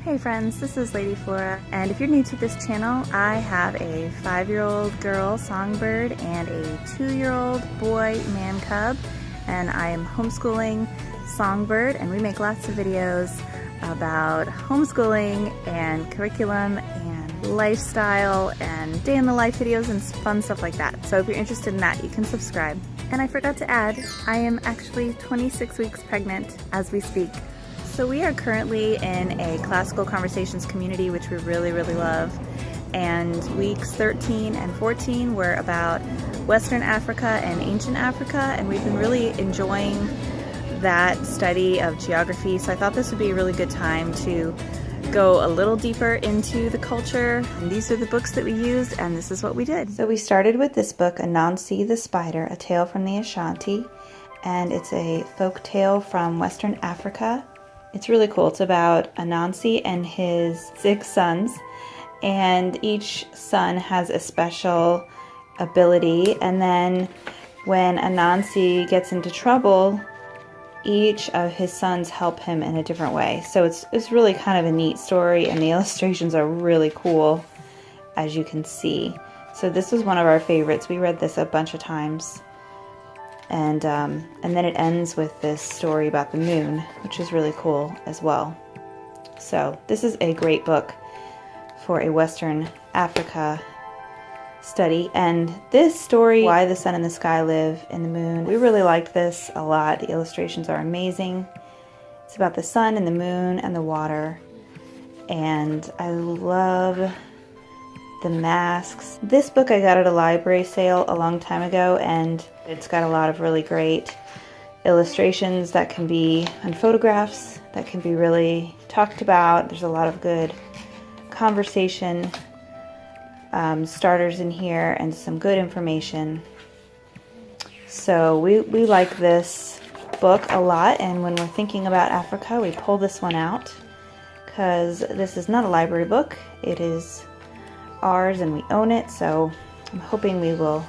Hey friends, this is Lady Flora, and if you're new to this channel, I have a 5-year-old girl songbird and a 2-year-old boy man cub, and I am homeschooling Songbird, and we make lots of videos about homeschooling and curriculum and lifestyle and day in the life videos and fun stuff like that. So if you're interested in that, you can subscribe. And I forgot to add, I am actually 26 weeks pregnant as we speak. So we are currently in a classical conversations community, which we really love, and weeks 13 and 14 were about Western Africa and ancient Africa, and we've been really enjoying that study of geography, so I thought this would be a really good time to go a little deeper into the culture. And these are the books that we used, and this is what we did. So we started with this book, Anansi the Spider, A Tale from the Ashanti, and it's a folk tale from Western Africa. It's really cool. It's about Anansi and his 6 sons, and each son has a special ability, and then when Anansi gets into trouble, each of his sons help him in a different way. So it's really kind of a neat story, and the illustrations are really cool, as you can see. So this was one of our favorites. We read this a bunch of times. And then it ends with this story about the moon, which is really cool as well. So this is a great book for a Western Africa study. And this story, Why the Sun and the Sky Live in the Moon, we really liked this a lot. The illustrations are amazing. It's about the sun and the moon and the water. And I love the masks. This book I got at a library sale a long time ago, and it's got a lot of really great illustrations that can be, and photographs that can be really talked about. There's a lot of good conversation starters in here and some good information. So we like this book a lot, and when we're thinking about Africa, we pull this one out because this is not a library book. It is ours and we own it, so I'm hoping we will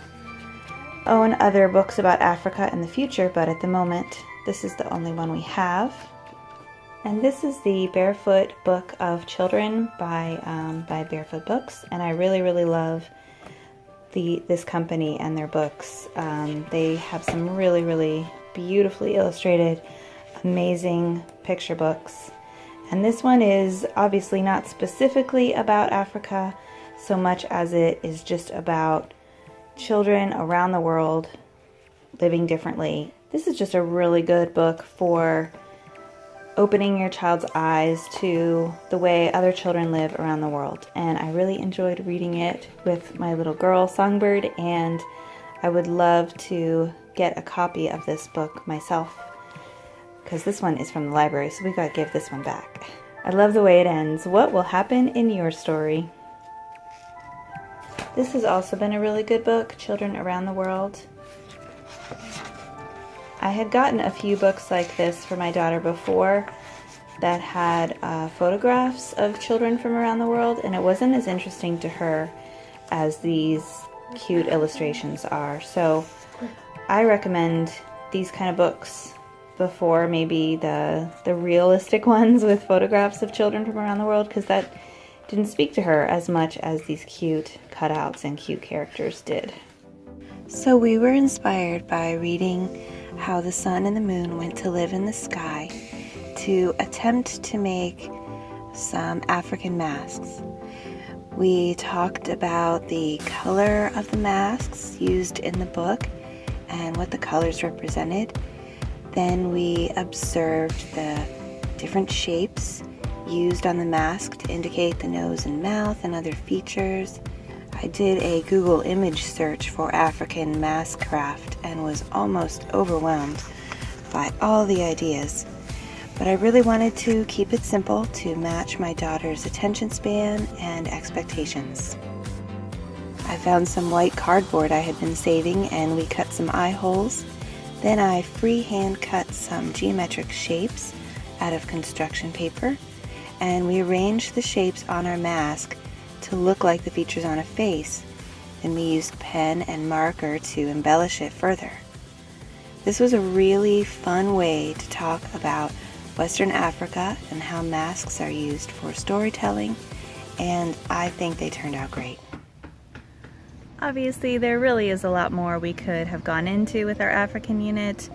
own other books about Africa in the future, but at the moment this is the only one we have. And this is the Barefoot Book of Children by Barefoot Books, and I really love this company and their books. They have some really beautifully illustrated, amazing picture books, and this one is obviously not specifically about Africa so much as it is just about children around the world living differently. This is just a really good book for opening your child's eyes to the way other children live around the world. And I really enjoyed reading it with my little girl, Songbird, and I would love to get a copy of this book myself, because this one is from the library, so we gotta give this one back. I love the way it ends. What will happen in your story? This has also been a really good book, Children Around the World. I had gotten a few books like this for my daughter before that had photographs of children from around the world, and it wasn't as interesting to her as these cute illustrations are. So I recommend these kind of books before maybe the realistic ones with photographs of children from around the world, because that didn't speak to her as much as these cute cutouts and cute characters did. So we were inspired by reading how the sun and the moon went to live in the sky to attempt to make some African masks. We talked about the color of the masks used in the book and what the colors represented. Then we observed the different shapes used on the mask to indicate the nose and mouth and other features. I did a Google image search for African mask craft and was almost overwhelmed by all the ideas. But I really wanted to keep it simple to match my daughter's attention span and expectations. I found some white cardboard I had been saving, and we cut some eye holes. Then I freehand cut some geometric shapes out of construction paper, and we arranged the shapes on our mask to look like the features on a face. Then we used pen and marker to embellish it further. This was a really fun way to talk about Western Africa and how masks are used for storytelling, and I think they turned out great. Obviously, there really is a lot more we could have gone into with our African unit.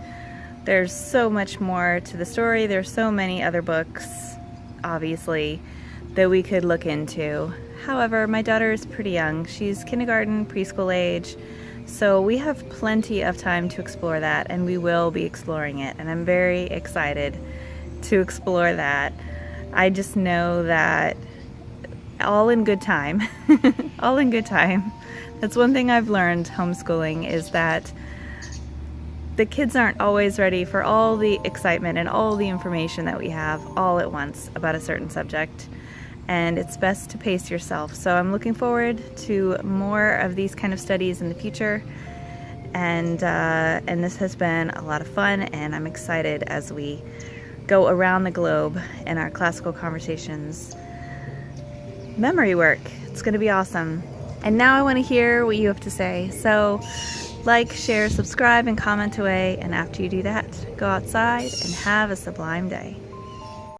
There's so much more to the story. There's so many other books, obviously, that we could look into. However, my daughter is pretty young. She's kindergarten, preschool age, so we have plenty of time to explore that, and we will be exploring it, and I'm very excited to explore that. I just know that all in good time. All in good time. That's one thing I've learned homeschooling, is that the kids aren't always ready for all the excitement and all the information that we have all at once about a certain subject, and it's best to pace yourself. So I'm looking forward to more of these kind of studies in the future, and this has been a lot of fun, and I'm excited as we go around the globe in our classical conversations memory work. It's going to be awesome. And now I want to hear what you have to say. So like, share, subscribe, and comment away. And after you do that, go outside and have a sublime day.